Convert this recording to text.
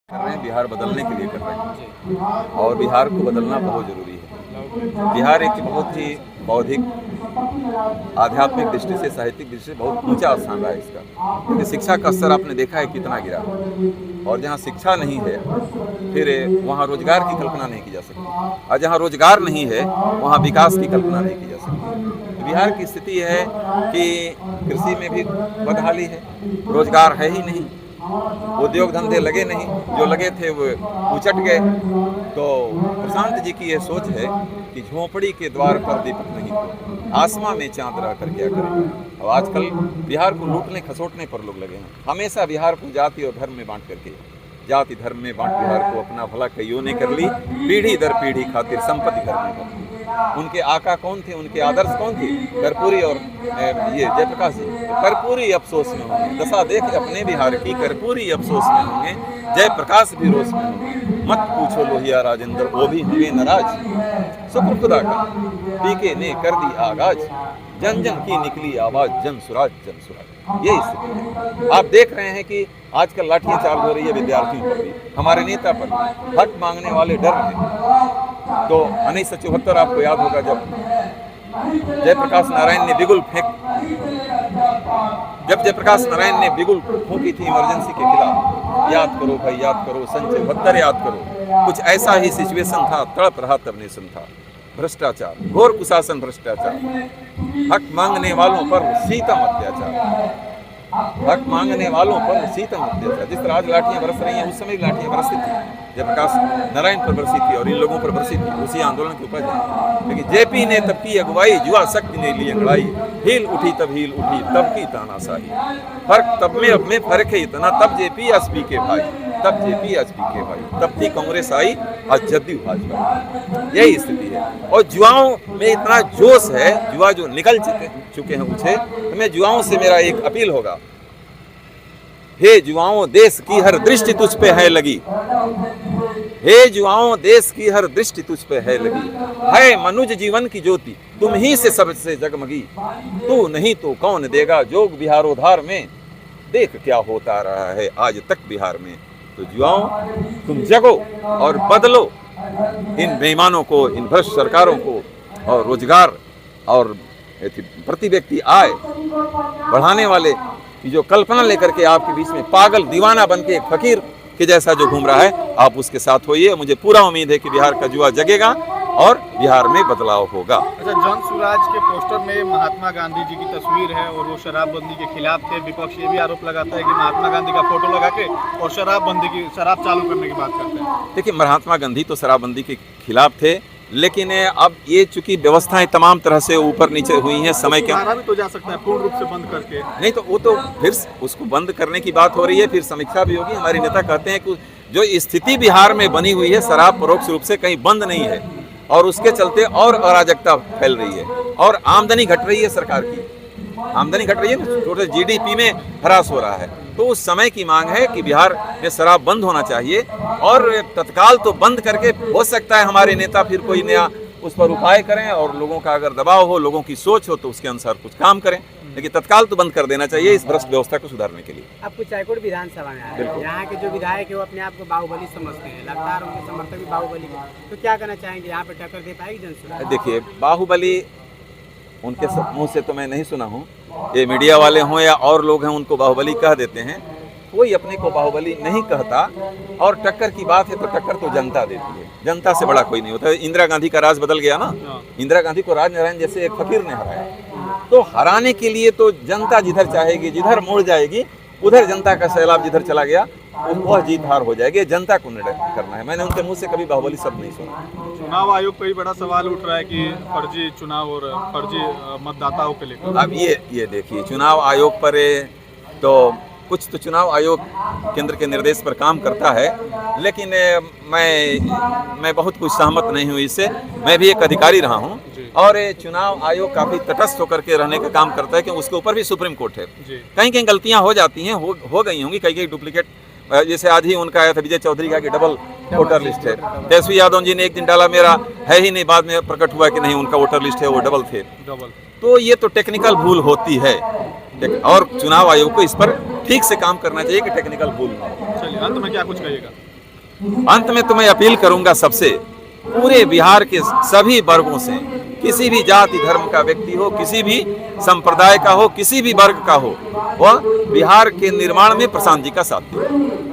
कर रहे हैं, बिहार बदलने के लिए कर रहे हैं और बिहार को बदलना बहुत ज़रूरी है। बिहार एक बहुत ही बौद्धिक, आध्यात्मिक दृष्टि से, साहित्यिक दृष्टि से बहुत ऊंचा स्थान रहा है इसका, क्योंकि शिक्षा का स्तर आपने देखा है कितना गिरा, और जहाँ शिक्षा नहीं है फिर वहाँ रोजगार की कल्पना नहीं की जा सकती, और जहाँ रोजगार नहीं है वहाँ विकास की कल्पना नहीं की जा सकती। तो बिहार की स्थिति है कि कृषि में भी बदहाली है, रोजगार है ही नहीं, उद्योग धंधे लगे नहीं, जो लगे थे वो उचट गए। तो प्रशांत जी की ये सोच है कि झोंपड़ी के द्वार पर दीपक नहीं तो आसमां में चांद रह कर क्या करें। और आजकल बिहार को लूटने खसोटने पर लोग लगे हैं। हमेशा बिहार को जाति और धर्म में बांट करके, जाति धर्म में बांट बिहार को अपना भला कईयों ने कर ली, पीढ़ी दर पीढ़ी खातिर संपत्ति घर में कर ली। उनके आका कौन थे, उनके आदर्श कौन थे? कर्पूरी और ये जयप्रकाश जी। कर्पूरी अफसोस में होंगे, दशा देख अपने बिहार की, कर्पूरी अफसोस में होंगे, जयप्रकाश भी रोष में होंगे। मत पूछो लोहिया राजेंद्र, वो भी होंगे नाराज। शुक्र खुदा का पीके ने कर दी आगाज, जन जन की निकली आवाज, जन सुराज जन सुराज। यही स्थिति है। आप देख रहे हैं कि आजकल लाठियां चालू हो रही है विद्यार्थियों पर भी, हमारे नेता पर भी। हक मांगने वाले डर रहे। तो 1974 आपको याद होगा जब जयप्रकाश नारायण ने बिगुल फूंकी थी इमरजेंसी के खिलाफ। याद करो भाई, याद करो, सन 74 याद करो। कुछ ऐसा ही सिचुएशन था, तड़प रहा तब नेशन था। भ्रष्टाचार, घोर कुशासन भ्रष्टाचार, हक मांगने वालों पर सीतम अत्याचार, हक मांगने वालों पर सीतम अत्याचार। जिस तरह आज लाठियां बरस रही हैं, उस समय लाठियां बरसी थी, जयप्रकाश नारायण पर बरसी थी और इन लोगों पर बरसी थी। उसी आंदोलन की उपज है। लेकिन जेपी ने तब की अगुवाई, जुआ शक्ति ने ली अंगड़ाई, हील उठी तब हील उठी, तब की तानाशाही। फर्क तब में अब में फर्क है इतना, तब जेपी एसपी के भाई, तब जेपी एसपी के भाई, तब थी कांग्रेस आई, आज जदयू भाजपा। यही स्थिति है। और जुआओं में इतना जोश है, जुआ जो निकल चुके हैं उसे, तो मैं जुआओं से मेरा एक अपील होगा, हे जुआओं देश की हर दृष्टि तुझ पे है लगी, हे जुआओं देश की हर दृष्टि तुझ पे है लगी, है मनुज जीवन की ज्योति तुम ही से सबसे जगमगी, तू नहीं तो कौन देगा जोग बिहारोद्धार में, देख क्या होता रहा है आज तक बिहार में। तो जुआओं तुम जगो और बदलो इन बेईमानों को, इन भ्रष्ट सरकारों को, और रोजगार और प्रति व्यक्ति आय बढ़ाने वाले की जो कल्पना लेकर के आपके बीच में पागल दीवाना बन के एक फकीर के जैसा जो घूम रहा है, आप उसके साथ होइए। मुझे पूरा उम्मीद है कि बिहार का जुआ जगेगा और बिहार में बदलाव होगा। अच्छा, जन स्वराज के पोस्टर में महात्मा गांधी जी की तस्वीर है और वो शराबबंदी के खिलाफ थे। विपक्ष ये भी आरोप लगाता है कि महात्मा गांधी का फोटो लगा के और शराब चालू करने की बात करते हैं। देखिए, महात्मा गांधी तो शराबबंदी के खिलाफ थे, लेकिन अब ये चूंकि व्यवस्थाएं तमाम तरह से ऊपर नीचे हुई हैं, समय के भी तो जा सकता है पूर्ण रूप से बंद करके। नहीं तो वो तो फिर उसको बंद करने की बात हो रही है, फिर समीक्षा भी होगी। हमारे नेता कहते हैं कि जो स्थिति बिहार में बनी हुई है, शराब परोक्ष रूप से कहीं बंद नहीं है और उसके चलते और अराजकता फैल रही है और आमदनी घट रही है। सरकार की आमदनी घट रही है, टोटल जीडीपी में ह्रास हो रहा है। तो उस समय की मांग है कि बिहार में शराब बंद होना चाहिए और तत्काल तो बंद करके, हो सकता है हमारे नेता फिर कोई नया उस पर उपाय करें और लोगों का अगर दबाव हो, लोगों की सोच हो तो उसके अनुसार कुछ काम करें, लेकिन तत्काल तो बंद कर देना चाहिए इस भ्रष्ट व्यवस्था को सुधारने के लिए। अब कुछ चायकोट विधानसभा में आए, यहाँ के जो विधायक है वो अपने आप को बाहुबली समझते हैं, लगातार उनके समर्थक भी बाहुबली के, तो क्या करना चाहेंगे, यहाँ पे टक्कर दे पाएगी जनसुराज? देखिए, बाहुबली उनके मुंह से तो मैं नहीं सुना हूँ, ये मीडिया वाले हों या और लोग हैं उनको बाहुबली कह देते हैं। कोई अपने को बाहुबली नहीं कहता। और टक्कर की बात है तो टक्कर तो जनता देती है, जनता से बड़ा कोई नहीं होता। इंदिरा गांधी का राज बदल गया ना, इंदिरा गांधी को राज नारायण जैसे एक फकीर ने हराया। तो हराने के लिए तो जनता जिधर चाहेगी, जिधर मुड़ जाएगी, उधर जनता का सैलाब जिधर चला गया वह जीत हार हो जाएगी। जनता को निर्णय करना है। मैंने उनके मुंह से कभी बाहुबली शब्द नहीं सुना। चुनाव आयोग पर बड़ा सवाल उठ रहा है कि फर्जी चुनाव और फर्जी मतदाताओं के लेकर। अब ये देखिए, चुनाव आयोग पर तो कुछ तो चुनाव आयोग केंद्र के निर्देश पर काम करता है, लेकिन मैं बहुत कुछ सहमत नहीं हूँ इससे। मैं भी एक अधिकारी रहा हूँ और चुनाव आयोग काफ़ी तटस्थ होकर के रहने का काम करता है, कि उसके ऊपर भी सुप्रीम कोर्ट है। कहीं कहीं गलतियाँ हो जाती हैं, हो गई होंगी, कहीं कहीं डुप्लीकेट। जैसे आज ही उनका आया था विजय चौधरी का कि डबल वोटर लिस्ट है। तेजस्वी यादव जी ने एक दिन डाला मेरा है ही नहीं, बाद में प्रकट हुआ कि नहीं उनका वोटर लिस्ट है वो डबल थे। तो ये तो टेक्निकल भूल होती है और चुनाव आयोग को इस पर ठीक से काम करना चाहिए कि टेक्निकल भूल ना हो। चलिए, अंत में क्या कुछ कहिएगा? अंत में तुम्हें अपील करूंगा सबसे, पूरे बिहार के सभी वर्गों से, किसी भी जाति धर्म का व्यक्ति हो, किसी भी संप्रदाय का हो, किसी भी वर्ग का हो, वह बिहार के निर्माण में प्रशांत जी का साथ दे।